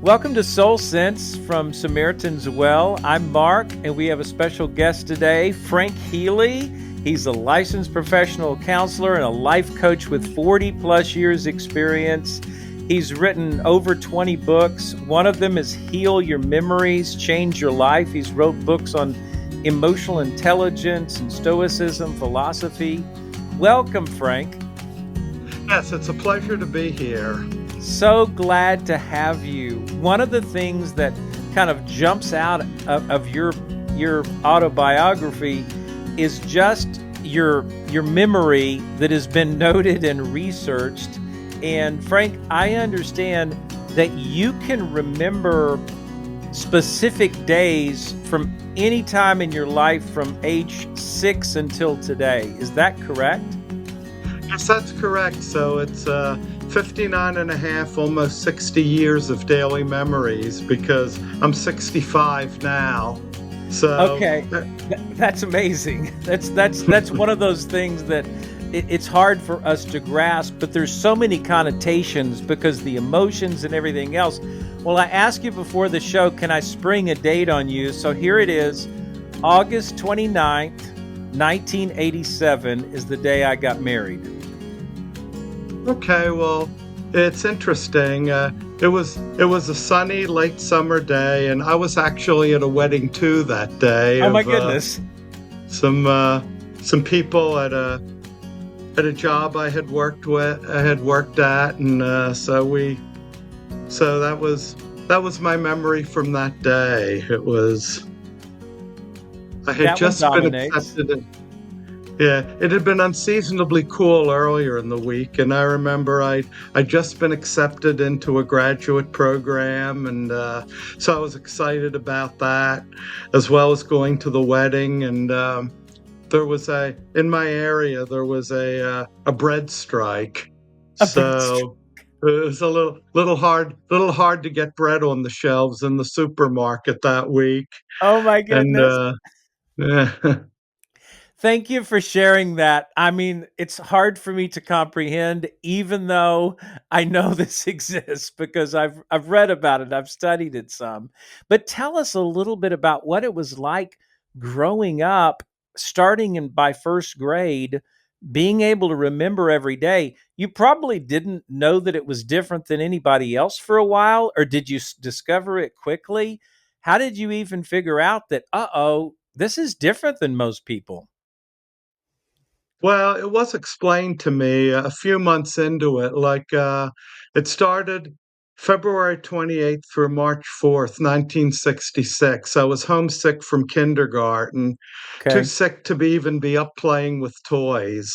Welcome to Soul Sense from Samaritan's Well. I'm Mark, and we have a special guest today, Frank Healy. He's a licensed professional counselor and a life coach with 40 plus years experience. He's written over 20 books. One of them is Heal Your Memories, Change Your Life. He's wrote books on emotional intelligence and stoicism, philosophy. Welcome, Frank. Yes, it's a pleasure to be here. So glad to have you. One of the things that kind of jumps out of your autobiography is just your memory that has been noted and researched. And Frank, I understand that you can remember specific days from any time in your life from age 6 until today. Is that correct? Yes, that's correct. So it's 59 and a half, almost 60 years of daily memories because I'm 65 now. So Okay, that's amazing. That's one of those things that it's hard for us to grasp, but there's so many connotations because the emotions and everything else. Well, I asked you before the show, can I spring a date on you? So here it is, August 29th, 1987 is the day I got married. Okay, well, it's interesting. It was a sunny late summer day, and I was actually at a wedding too that day Oh my of goodness. some people at a job I had worked at, and so that was my memory from that day. I had That one just been dominates. accepted. Yeah, it had been unseasonably cool earlier in the week, and I remember I'd just been accepted into a graduate program, and so I was excited about that, as well as going to the wedding. And there was in my area there was a bread strike, A breast. so it was a little hard to get bread on the shelves in the supermarket that week, Oh my and goodness. yeah. Thank you for sharing that. I mean, it's hard for me to comprehend, even though I know this exists because I've read about it, I've studied it some. But tell us a little bit about what it was like growing up, starting in by first grade, being able to remember every day. You probably didn't know that it was different than anybody else for a while, or did you discover it quickly? How did you even figure out that, uh-oh, this is different than most people? Well, it was explained to me a few months into it. It started February 28th through March 4th, 1966. I was homesick from kindergarten, too Okay. sick to even be up playing with toys.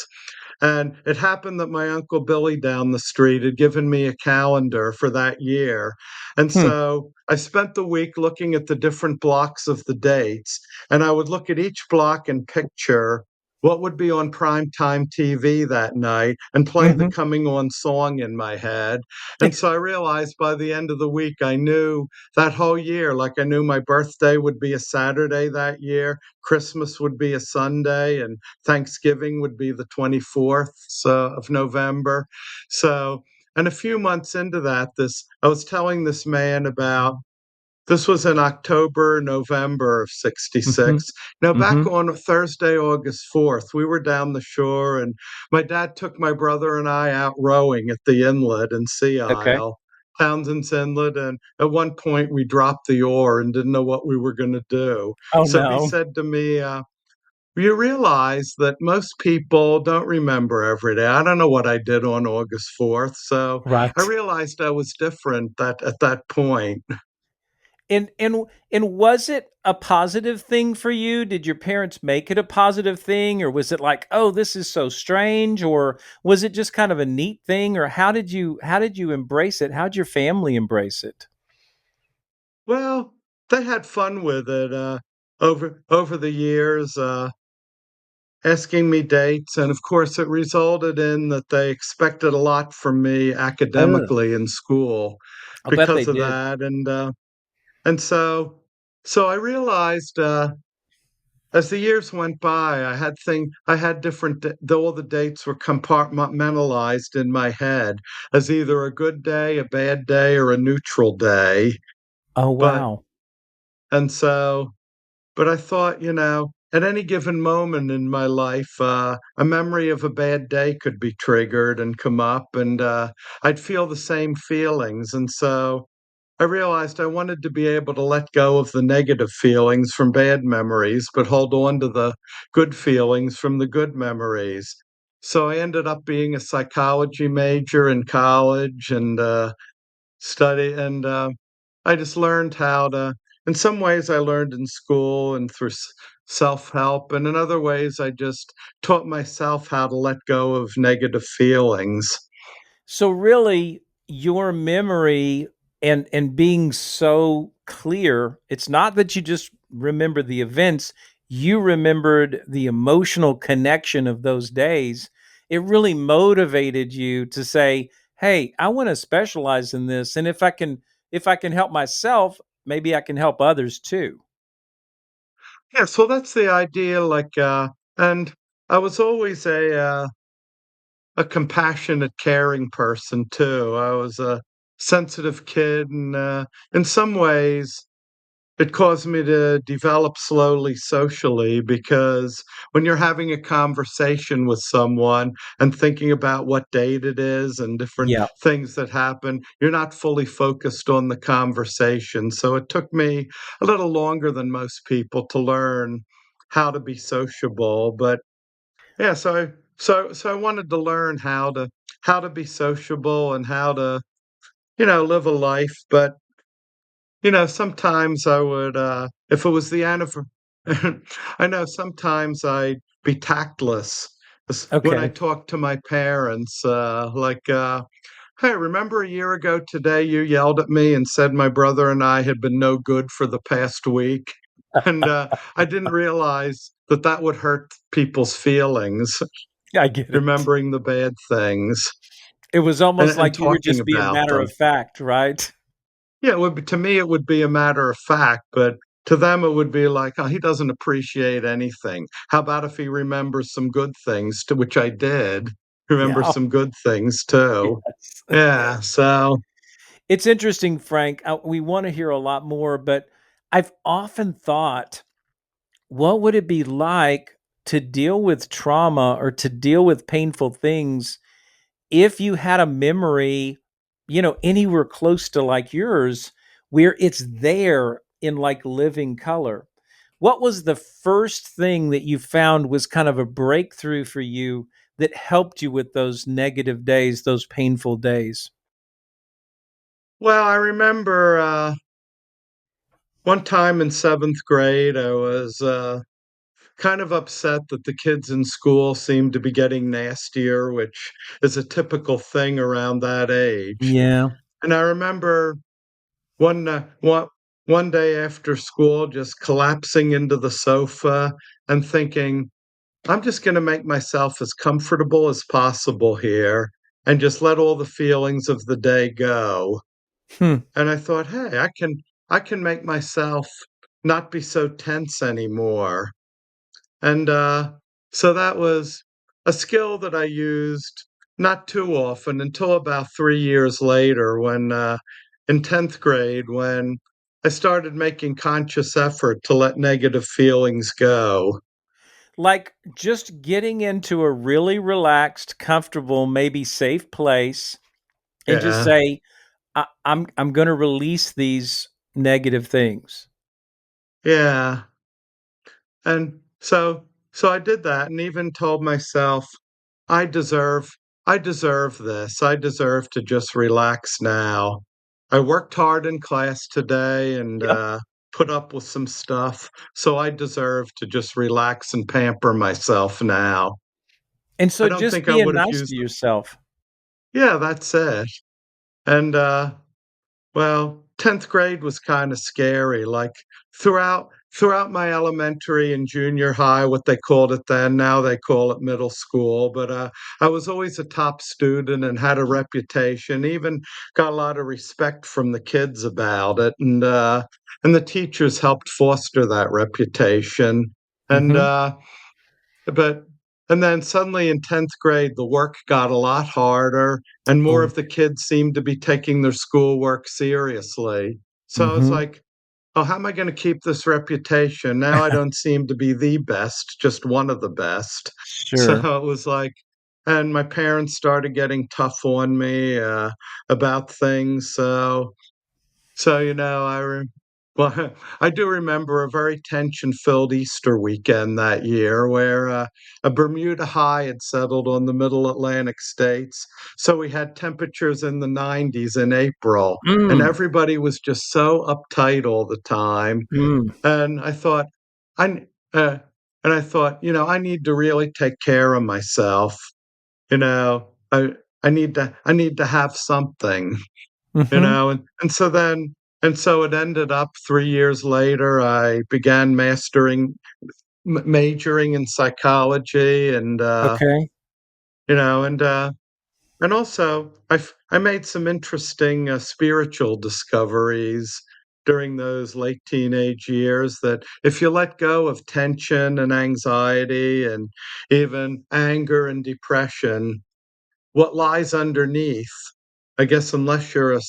And it happened that my Uncle Billy down the street had given me a calendar for that year. And Hmm. so I spent the week looking at the different blocks of the dates, and I would look at each block and picture what would be on primetime TV that night and play the Mhm. coming on song in my head. And so I realized by the end of the week, I knew that whole year, like I knew my birthday would be a Saturday that year, Christmas would be a Sunday, and Thanksgiving would be the 24th of November. So, and a few months into that, I was telling this man about this was in October, November of Mhm. 66. Now, back Mhm. on Thursday, August 4th, we were down the shore, and my dad took my brother and I out rowing at the inlet in Sea Okay. Isle, Townsend's Inlet. And at one point, we dropped the oar and didn't know what we were going to do. Oh, So he no. said to me, you realize that most people don't remember every day. I don't know what I did on August 4th. So I Right. realized I was different at that point. And was it a positive thing for you? Did your parents make it a positive thing, or was it like, "Oh, this is so strange," or was it just kind of a neat thing, or how did you embrace it? How'd your family embrace it? Well, they had fun with it over the years, asking me dates, and of course, it resulted in that they expected a lot from me Oh, academically in school I bet they because of did. that. And so I realized. as the years went by, I had different all the dates were compartmentalized in my head as either a good day, a bad day, or a neutral day. Oh, But wow. and so but I thought, at any given moment in my life, a memory of a bad day could be triggered and come up, and I'd feel the same feelings. And so I realized I wanted to be able to let go of the negative feelings from bad memories, but hold on to the good feelings from the good memories. So I ended up being a psychology major in college and I just learned how to. In some ways, I learned in school and through self help, and in other ways, I just taught myself how to let go of negative feelings. So really, your memory and being so clear, it's not that you just remember the events, you remembered the emotional connection of those days. It really motivated you to say, "Hey, I want to specialize in this, and if I can help myself, maybe I can help others too." Yeah, so that's the idea. And I was always a compassionate, caring person too. I was a sensitive kid, and in some ways, it caused me to develop slowly socially because when you're having a conversation with someone and thinking about what date it is and different Yeah. things that happen, you're not fully focused on the conversation. So it took me a little longer than most people to learn how to be sociable. But yeah, so I wanted to learn how to be sociable and how to, live a life. But sometimes I would, if it was the anniversary, I know sometimes I'd be tactless when I Okay. talk to my parents, hey, remember a year ago today you yelled at me and said my brother and I had been no good for the past week? And I didn't realize that that would hurt people's feelings, I get it. remembering the bad things It was almost and like you were talking just being about matter them. of fact, right? Yeah, it would be to me, it would be a matter of fact, but to them, it would be like, "Oh, he doesn't appreciate anything. How about if he remembers some good things?" To which I did remember Yeah. some good things too. Yes. Yeah, Yes. so It's interesting, Frank. We want to hear a lot more, but I've often thought, what would it be like to deal with trauma or to deal with painful things if you had a memory, anywhere close to like yours, where it's there in like living color? What was the first thing that you found was kind of a breakthrough for you that helped you with those negative days, those painful days? well, I remember, one time in 7th grade, I was, kind of upset that the kids in school seemed to be getting nastier, which is a typical thing around that age. Yeah. And I remember One, uh, one one day after school, just collapsing into the sofa and thinking, "I'm just gonna make myself as comfortable as possible here and just let all the feelings of the day go." Hmm. And I thought, "Hey, I can make myself not be so tense anymore." And, so that was a skill that I used not too often until about 3 years later when, in 10th grade, when I started making conscious effort to let negative feelings go. Like just getting into a really relaxed, comfortable, maybe safe place and just Yeah, say, I'm going to release these negative things. yeah, and so I did that and even told myself, "I deserve I deserve this. I deserve to just relax now. I worked hard in class today and, Yeah. put up with some stuff, so I deserve to just relax and pamper myself now." And I so don't just think I being would have nice to used the. yourself. Yeah, that's it. And, well, 10th grade was kinda scary, like, throughout my elementary and junior high, what they called it then, now they call it middle school, but, I was always a top student and had a reputation, even got a lot of respect from the kids about it, and the teachers helped foster that reputation. And Mhm. but and then suddenly in 10th grade, the work got a lot harder, and more Oh. of the kids seemed to be taking their schoolwork seriously. So I was Mhm. like, oh, how am I going to keep this reputation? Now I don't seem to be the best, just one of the best. So Sure. it was like, and my parents started getting tough on me about things. So, well, I do remember a very tension-filled Easter weekend that year where a Bermuda high had settled on the middle Atlantic states. So we had temperatures in the 90s in April, and Mm. everybody was just so uptight all the time. Mm. And I thought, I, n- uh, I need to really take care of myself. You know, I need to have something. Mhm. And so it ended up 3 years later, I began majoring in psychology Okay. you know, and also I made some interesting, spiritual discoveries during those late teenage years that if you let go of tension and anxiety and even anger and depression, what lies underneath, I guess, unless you're a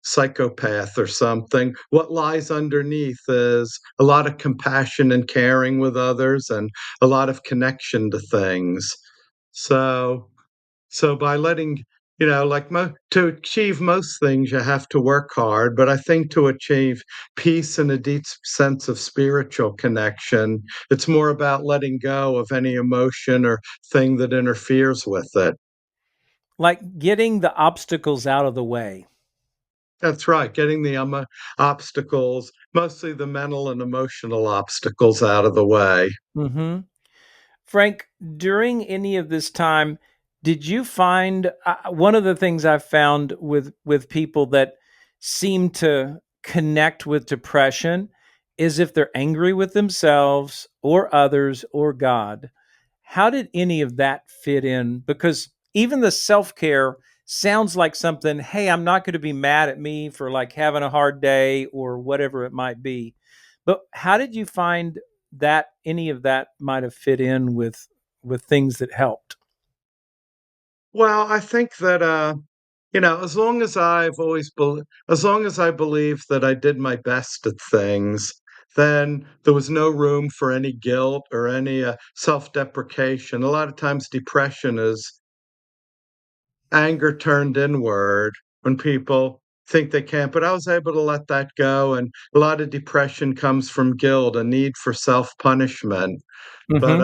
psychopath or something, what lies underneath is a lot of compassion and caring with others and a lot of connection to things. So, so by letting, like to achieve most things, you have to work hard. But I think to achieve peace and a deep sense of spiritual connection, it's more about letting go of any emotion or thing that interferes with it. Like getting the obstacles out of the way. That's right, getting the, obstacles, mostly the mental and emotional obstacles out of the way. Mhm. Frank, during any of this time, did you find one of the things I've found with people that seem to connect with depression is if they're angry with themselves or others or God. How did any of that fit in? Because even the self care sounds like something, hey, I'm not going to be mad at me for like having a hard day or whatever it might be. But how did you find that any of that might have fit in with things that helped? Well, I think that, as long as I believed that I did my best at things, then there was no room for any guilt or any, self-deprecation. A lot of times depression is anger turned inward when people think they can't, but I was able to let that go, and a lot of depression comes from guilt, a need for self-punishment. But, Hmm.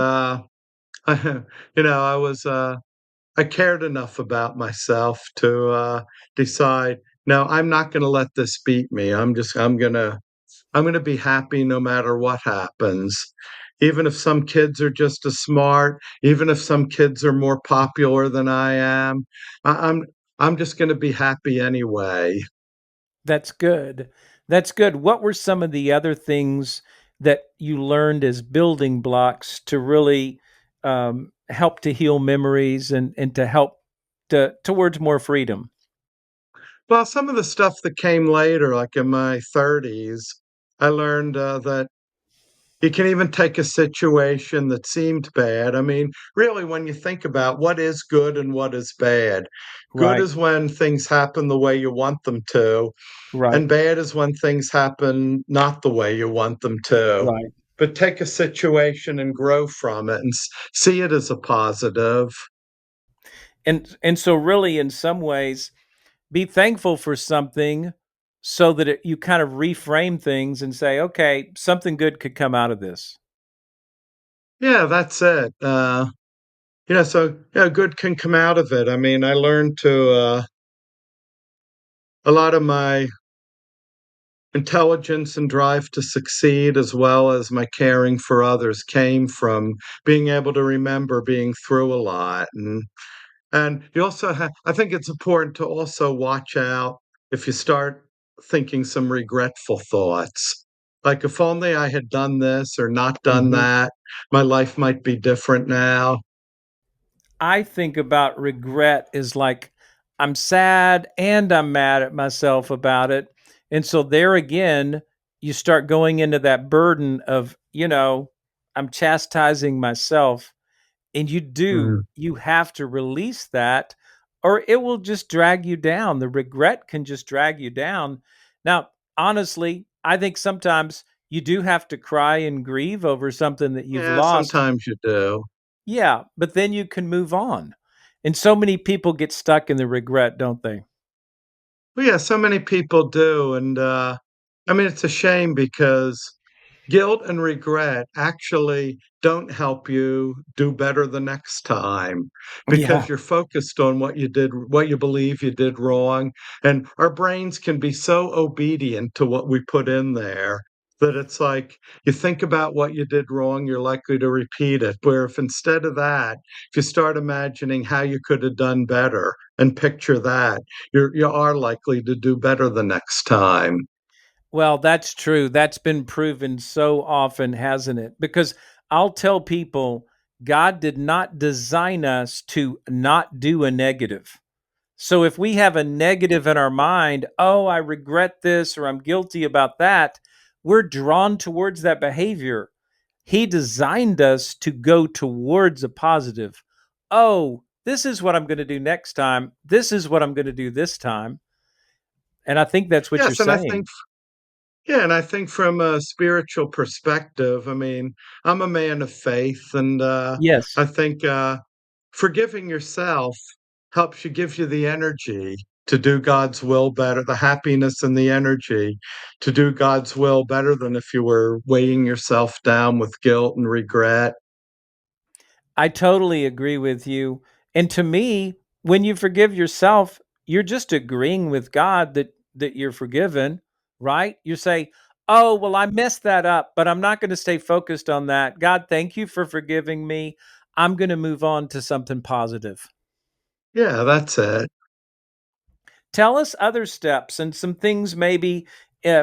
I was, I cared enough about myself to, decide, "No, I'm not gonna let this beat me. I'm gonna be happy no matter what happens. Even if some kids are just as smart, even if some kids are more popular than I am, I'm just gonna be happy anyway." That's good. That's good. What were some of the other things that you learned as building blocks to really help to heal memories and to help towards more freedom? Well, some of the stuff that came later, like in my 30s, I learned, that you can even take a situation that seemed bad. I mean, really, when you think about what is good and what is bad, good Right, is when things happen the way you want them to, right, and bad is when things happen not the way you want them to. right. But take a situation and grow from it and see it as a positive. And so really in some ways be thankful for something so that you kind of reframe things and say, okay, something good could come out of this. Yeah, that's it. So good can come out of it. I mean, I learned to a lot of my intelligence and drive to succeed, as well as my caring for others, came from being able to remember being through a lot. And you also have, I think it's important to also watch out if you start thinking some regretful thoughts. Like, if only I had done this or not done Mhm. that, my life might be different now. I think about regret is like I'm sad and I'm mad at myself about it. And so there again, you start going into that burden of, I'm chastising myself. And Mm. you have to release that, or it will just drag you down. The regret can just drag you down. Now, honestly, I think sometimes you do have to cry and grieve over something that you've Yeah, lost. sometimes you do. Yeah, but then you can move on. And so many people get stuck in the regret, don't they? Well, yeah, so many people do, and, I mean, it's a shame because guilt and regret actually don't help you do better the next time Yeah. because you're focused on what you believe you did wrong, and our brains can be so obedient to what we put in there that it's like you think about what you did wrong, you're likely to repeat it, where if instead of that, if you start imagining how you could have done better and picture that, you are likely to do better the next time. Well, that's true. That's been proven so often, hasn't it? Because I'll tell people God did not design us to not do a negative. So if we have a negative in our mind, oh, I regret this or I'm guilty about that, we're drawn towards that behavior. He designed us to go towards a positive. Oh, this is what I'm going to do next time. This is what I'm going to do this time. And I think that's what you're Yes, and I think saying. Yeah, and I think from a spiritual perspective, I mean, I'm a man of faith, and Yes. I think forgiving yourself helps you, gives you the energy to do God's will better, the happiness and the energy to do God's will better than if you were weighing yourself down with guilt and regret. I totally agree with you. And to me, when you forgive yourself, you're just agreeing with God that you're forgiven, right? You say, "Oh, well, I messed that up, but I'm not going to stay focused on that. God, thank you for forgiving me. I'm going to move on to something positive." Yeah, that's it. Tell us other steps and some things maybe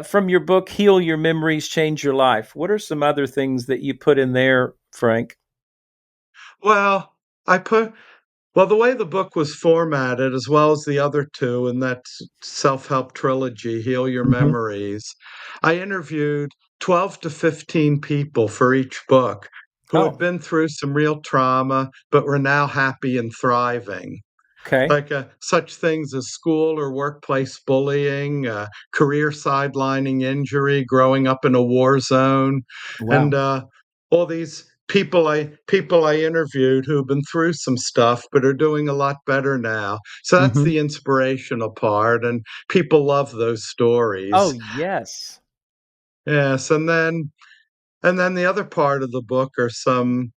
from your book, Heal Your Memories, Change Your Life. What are some other things that you put in there, Frank? Well, I put Well, the way the book was formatted, as well as the other 2 in that self-help trilogy, Heal Your Hmm. Memories, I interviewed 12 to 15 people for each book who Oh, had been through some real trauma, but were now happy and thriving. okay. Like, such things as school or workplace bullying, career sidelining injury, growing up in a war zone, and, Wow. all these people I interviewed who've been through some stuff but are doing a lot better now. So that's Hmm. the inspirational part, and people love those Oh, stories. yes. Yes, and then the other part of the book are some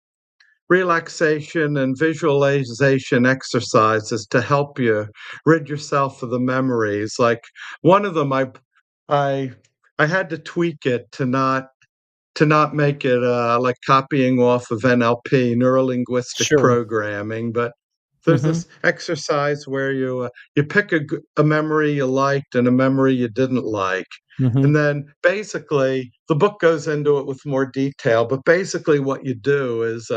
relaxation and visualization exercises to help you rid yourself of the memories. Like one of them, I I had to tweak it to not make it like copying off of NLP, neuro linguistic Sure. programming, but there's Mhm. this exercise where you pick a memory you liked and a memory you didn't like. Mhm. And then basically, the book goes into it with more detail, but basically, what you do is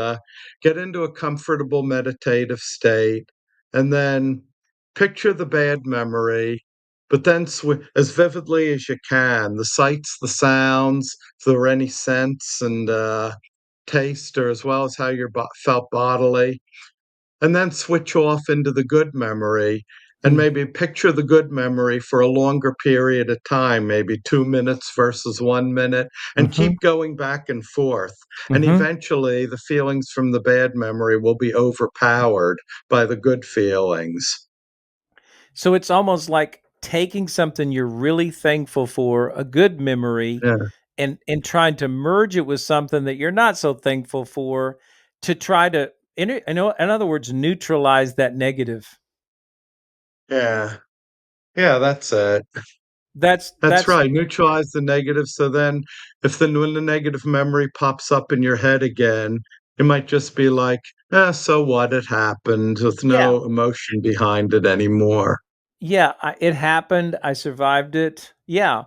get into a comfortable meditative state and then picture the bad memory, but then as vividly as you can, the sights, the sounds, if there were any scents and taste, or as well as how you felt bodily, and then switch off into the good memory and Mm. maybe picture the good memory for a longer period of time, maybe 2 minutes versus 1 minute, and Mhm. keep going back and forth. And Mhm. eventually, the feelings from the bad memory will be overpowered by the good feelings. So it's almost like taking something you're really thankful for, a good memory, Yeah. and trying to merge it with something that you're not so thankful for to try to in other words, neutralize that negative. Yeah. Yeah, that's it. That's That's that's right, neutralize the negative, so then if when the negative memory pops up in your head again, it might just be like, so what? It happened," with yeah. no emotion behind it anymore. Yeah, it happened. I survived it. Yeah.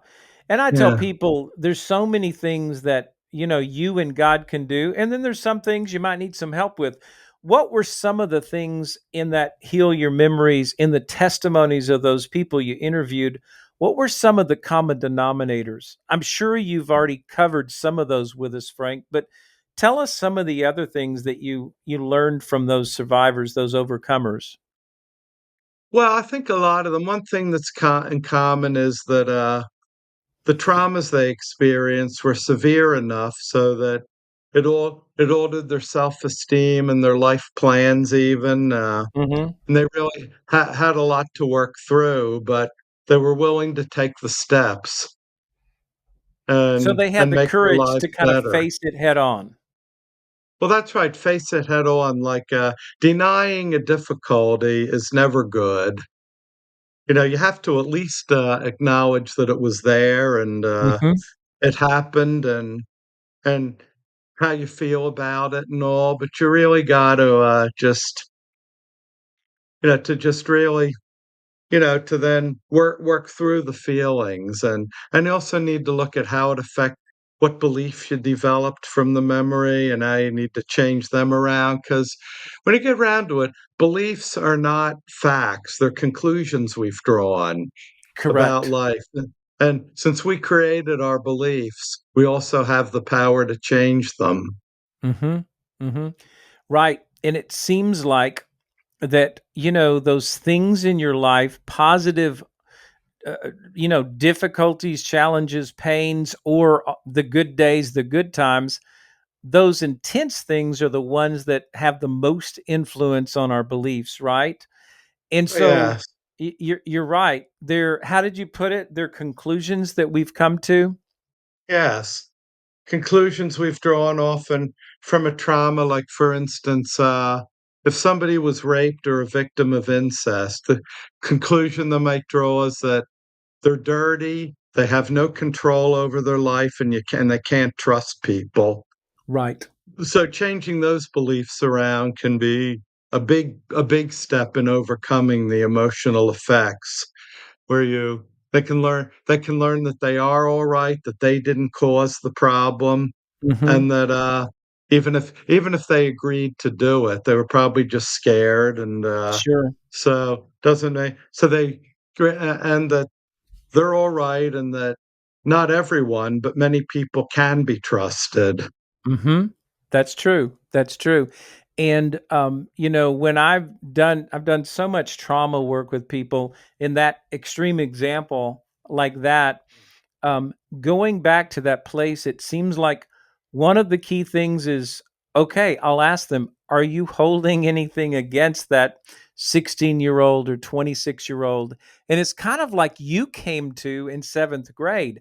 And I tell Yeah. people there's so many things that, you and God can do. And then there's some things you might need some help with. What were some of the things in that Heal Your Memories, in the testimonies of those people you interviewed? What were some of the common denominators? I'm sure you've already covered some of those with us, Frank, but Tell us some of the other things that you learned from those survivors, those overcomers. Well, I think a lot of them. One thing that's in common is that the traumas they experienced were severe enough so that it altered their self-esteem and their life plans even. Mhm. And they really had a lot to work through, but they were willing to take the steps So they had and the make their courage lives to kind of better. face it head on. Well, that's right. Face it head on. Denying a difficulty is never good. You have to at least acknowledge that it was there and Mhm. it happened and how you feel about it and all. But you really got to just to just really to then work through the feelings and you also need to look at how it affect what beliefs you developed from the memory and how you need to change them around because when you get around to it, beliefs are not facts, they're conclusions we've drawn about Correct. life. And since we created our beliefs, we also have the power to change them. Mhm. Mhm. Right, and it seems like that, those things in your life, positive, difficulties, challenges, pains, or the good days, the good times, those intense things are the ones that have the most influence on our beliefs, right? And so Yes, you're right. They're, how did you put it? They're conclusions that we've come to. yes. Conclusions we've drawn often from a trauma, like, for instance, if somebody was raped or a victim of incest, the conclusion they might draw is that they're dirty, they have no control over their life, and they can't trust people. Right. So changing those beliefs around can be a big step in overcoming the emotional effects where you they can learn that they are all right, that they didn't cause the problem, Hmm. and that even if they agreed to do it, they were probably just scared, and Sure. so doesn't they? So and that they're all right, and that not everyone, but many people can be trusted. Mhm. That's true. That's true. And when I've done so much trauma work with people in that extreme example like that, um, going back to that place, it seems like one of the key things is, okay, I'll ask them, are you holding anything against that 16-year-old or 26-year-old? And it's kind of like you came to in seventh grade.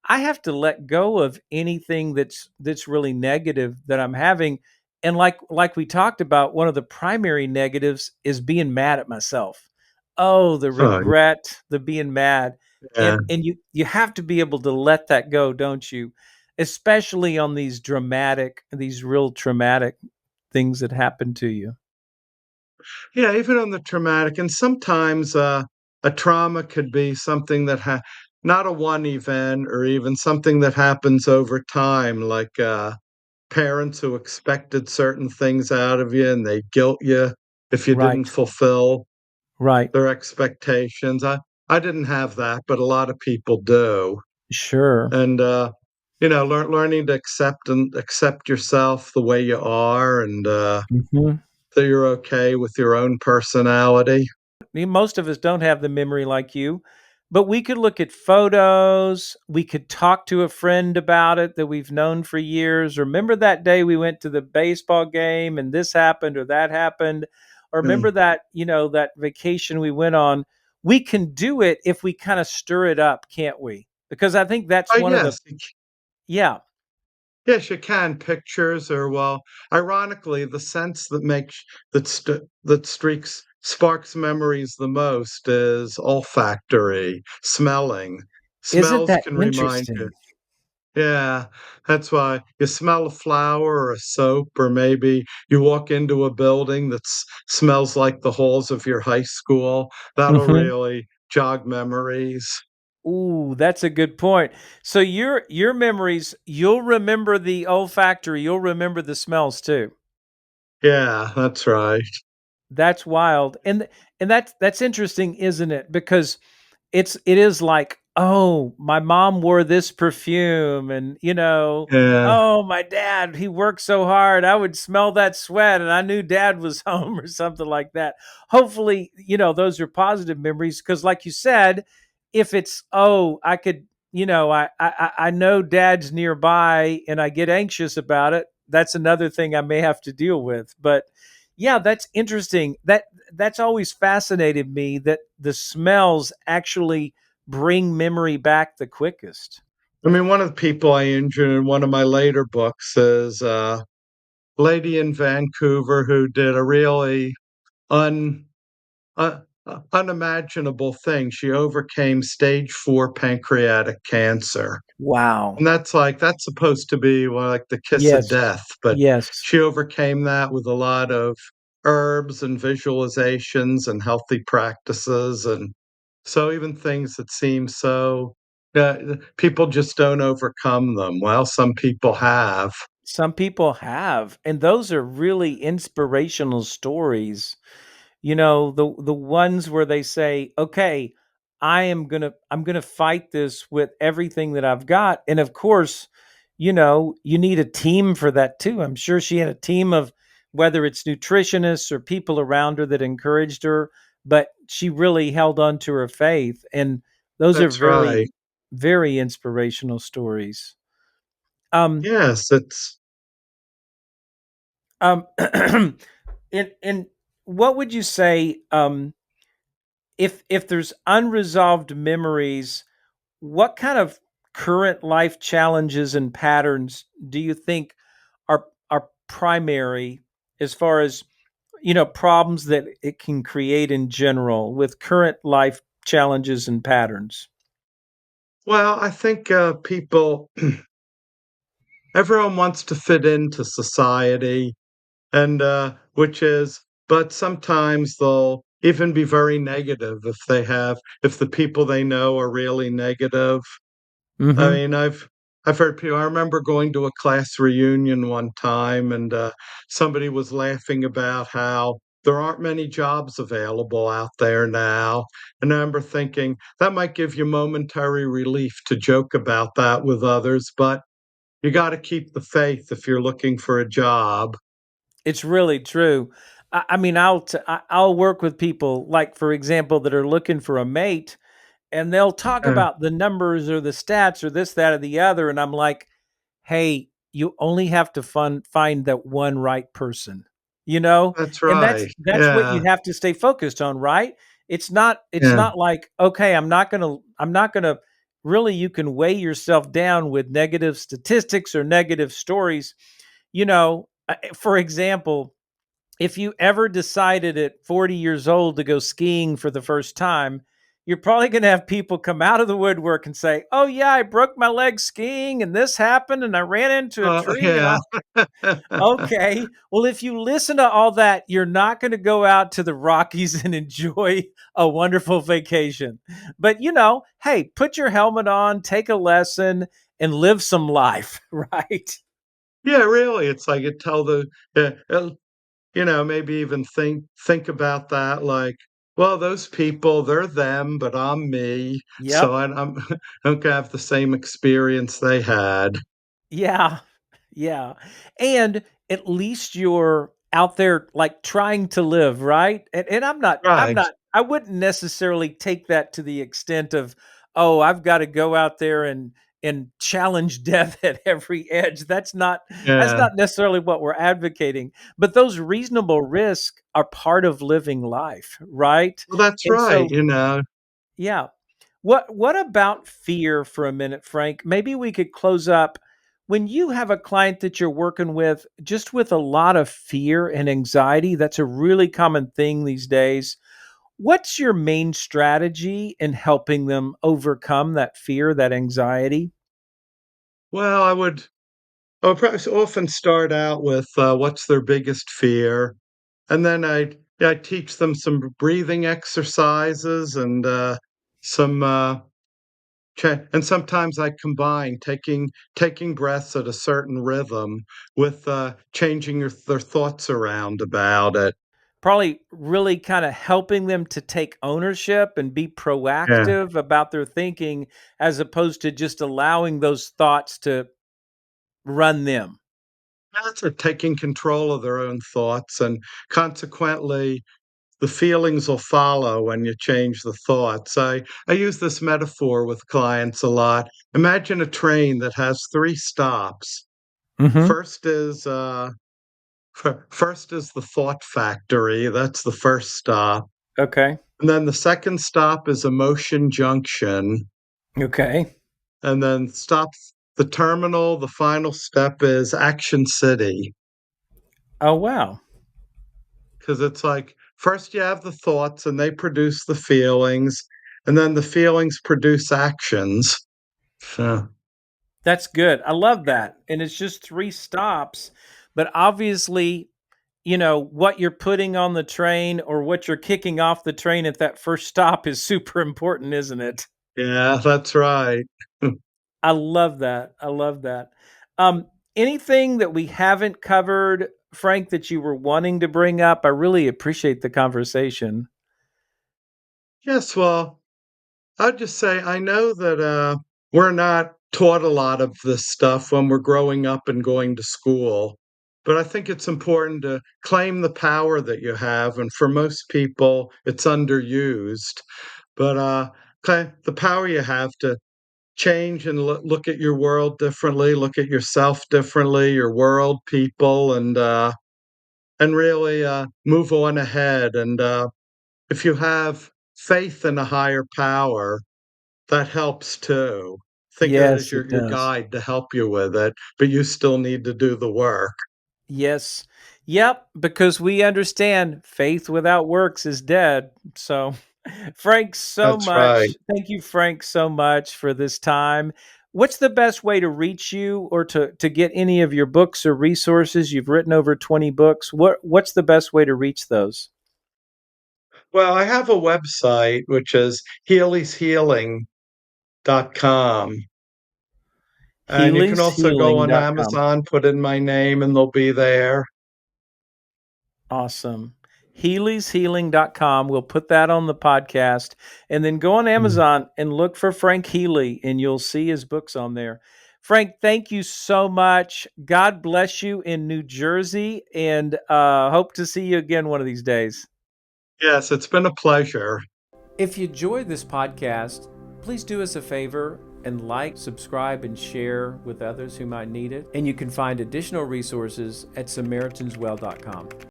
I have to let go of anything that's really negative that I'm having. And like we talked about, one of the primary negatives is being mad at myself. Oh, the Oh, regret, the being mad, yeah. and you have to be able to let that go, don't you? Especially on these real traumatic things that happen to you. Yeah, even on the traumatic, and sometimes a trauma could be something that not a one event, or even something that happens over time, like parents who expected certain things out of you and they guilt you if you didn't Right. fulfill Right. their expectations. I didn't have that, but a lot of people do. Sure. And learning to accept yourself the way you are, and Mhm. that you're okay with your own personality. Most of us don't have the memory like you, but we could look at photos. We could talk to a friend about it that we've known for years. Remember that day we went to the baseball game and this happened or that happened? Or remember Mm. that, that vacation we went on? We can do it if we kind of stir it up, can't we? Because I think that's Oh, one of the, yes. yeah. Yes, you can. Pictures or, well, ironically, the sense that streaks sparks memories the most is olfactory, smelling. Isn't Smells that can remind you. interesting? Yeah, that's why you smell a flower or a soap, or maybe you walk into a building that smells like the halls of your high school. That'll Mhm. really jog memories. Ooh, that's a good point. So your memories, you'll remember the olfactory, you'll remember the smells too. Yeah, that's right. That's wild. And that's interesting, isn't it? Because it is like oh, my mom wore this perfume and, Yeah, oh, my dad, he worked so hard. I would smell that sweat and I knew dad was home or something like that. Hopefully, those are positive memories because like you said, if it's, oh, I could, I know dad's nearby and I get anxious about it, that's another thing I may have to deal with. But yeah, that's interesting. That's always fascinated me that the smells actually bring memory back the quickest. I mean, one of the people I injured in one of my later books is a lady in Vancouver who did a really un unimaginable thing. She overcame stage 4 pancreatic cancer. Wow. And that's supposed to be, well, like the kiss of Yes. death, but Yes. she overcame that with a lot of herbs and visualizations and healthy practices, and so even things that seem so people just don't overcome them. Well, some people have. Some people have, and those are really inspirational stories. The ones where they say, "Okay, I'm going to fight this with everything that I've got." And of course, you need a team for that too. I'm sure she had a team of whether it's nutritionists or people around her that encouraged her, but she really held on to her faith, and those are That's very right. very inspirational stories. Um Yes, it's um in what would you say, if there's unresolved memories, what kind of current life challenges and patterns do you think are primary as far as problems that it can create in general with current life challenges and patterns? well, I think people everyone wants to fit into society, and which is, but sometimes they'll even be very negative if the people they know are really negative. I Mm-hmm. mean, I've heard people. I remember going to a class reunion one time, and somebody was laughing about how there aren't many jobs available out there now. And I remember thinking that might give you momentary relief to joke about that with others, but you got to keep the faith if you're looking for a job. It's really true. I mean, I'll work with people like, for example, that are looking for a mate, and they'll talk Yeah, about the numbers or the stats or this, that, or the other, and I'm like, hey, you only have to find that one right person, that's and right. that's what Yeah, you have to stay focused on, right? It's yeah, not like, okay, I'm not gonna really. You can weigh yourself down with negative statistics or negative stories. For example, if you ever decided at 40 years old to go skiing for the first time, you're probably going to have people come out of the woodwork and say, "Oh yeah, I broke my leg skiing and this happened and I ran into a tree and yeah. all." Okay. Well, if you listen to all that, you're not going to go out to the Rockies and enjoy a wonderful vacation. But, hey, put your helmet on, take a lesson and live some life, right? Yeah, really, it's like it tell the maybe even think about that, like, well, those people, they're them, but I'm me, so Yep. I'm I'm gonna have the same experience they had. Yeah. Yeah. And at least you're out there like trying to live, right? And Right. I wouldn't necessarily take that to the extent of, oh, I've got to go out there and challenge death at every edge. That's Yeah. not necessarily what we're advocating. But those reasonable risks are part of living life, right? Well, that's And right, so yeah. What about fear for a minute, Frank? Maybe we could close up. When you have a client that you're working with just with a lot of fear and anxiety, that's a really common thing these days. What's your main strategy in helping them overcome that fear, that anxiety? well, I would probably often start out with, what's their biggest fear, and then I teach them some breathing exercises and, some, and sometimes I combine taking breaths at a certain rhythm with changing their thoughts around about it. probably really kind of helping them to take ownership and be Yeah. proactive about their thinking as opposed to just allowing those thoughts to run them. That's it, taking control of their own thoughts, and consequently, the feelings will follow when you change the thoughts. I use this metaphor with clients a lot. Imagine a train that has 3 stops. Hmm. First is, first is the thought factory, that's the first stop, Okay. and then the second stop is emotion junction, Okay. and then stops the terminal, the final step is action city. Oh, wow. Because it's like, first you have the thoughts and they produce the feelings, and then the feelings produce actions. So, That's good. I love that. And it's just three stops, but obviously, what you're putting on the train or what you're kicking off the train at that first stop is super important, isn't it? yeah, that's right. I love that. I love that. Um, Anything that we haven't covered, Frank, that you were wanting to bring up? I really appreciate the conversation. Yes, well, I'd just say I know that we're not taught a lot of this stuff when we're growing up and going to school, but I think it's important to claim the power that you have. And for most people, it's underused. But the power you have to change and look at your world differently, look at yourself differently, your world, people, and really move on ahead. And if you have faith in a higher power, that helps too. Think of it as Yes, your it does. guide to help you with it, but you still need to do the work. Yes. Yep, because we understand faith without works is dead. So, Frank, so That's right. much. Thank you, Frank, so much for this time. What's the best way to reach you or to get any of your books or resources? You've written over 20 books. What's the best way to reach those? Well, I have a website which is healyshealing.com. And you can also go on HealysHealing.com. Amazon, put in my name, and they'll be there. Awesome. HealysHealing.com. We'll put that on the podcast. And then go on Mm. Amazon and look for Frank Healy, and you'll see his books on there. Frank, thank you so much. God bless you in New Jersey, and hope to see you again one of these days. Yes, it's been a pleasure. If you enjoyed this podcast, please do us a favor and like, subscribe, and share with others who might need it. And you can find additional resources at SamaritansWell.com.